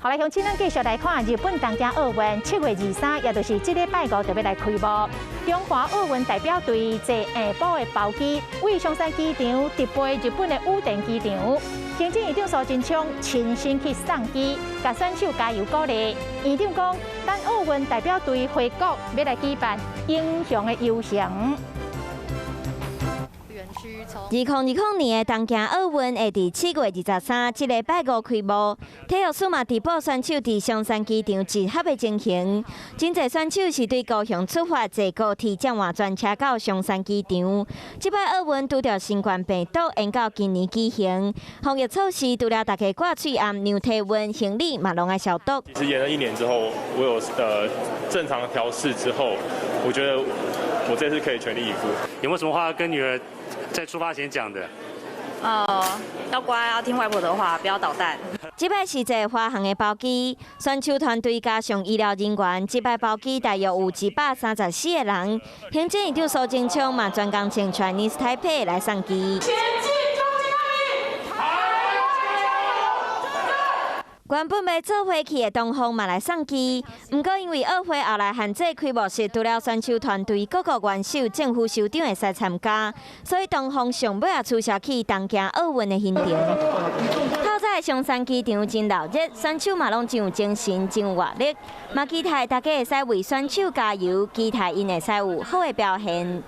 后来，乡亲咱继续来看日本东京奥运7月23，也就是这礼拜5就要来开幕。中华奥运代表队坐下晡的包机，为松山机场直飞日本的羽田机场。行政院长苏贞昌亲身去送机，甲选手加油鼓励。院长讲，等奥运代表队回国，要来举办英雄的游行。 2020年的东京奥运会伫7月23这礼拜5开幕，体育署嘛直播选手伫松山机场集合的情形。真侪选手是对高雄出发，坐高铁再换专车到松山机场。这摆奥运拄着新冠病毒延到今年举行，防疫措施除了大家挂嘴暗、量体温、行李嘛拢爱消毒。其实延了1年之后，我有正常的调试之后，我觉得我这次可以全力以赴。有没有什么话跟女儿？ 在出发前讲的，要乖，要听外婆的话，不要捣蛋。这摆是坐华航的包机，选手团队加上医疗人员，这摆包机大约有134个人。行政院长苏贞昌嘛专工请 Chinese Taipei 来送机。 原本要做回去的东方嘛来送机，不过因为奥会后来限制开幕式，除了选手团队各个元首、政府首长会使参加，所以东方上尾也取消去东京奥运的行程。透早松山机场真热热，选手嘛拢真有精神、真有活力，嘛期待大家会使为选手加油，期待因会使有好的表现。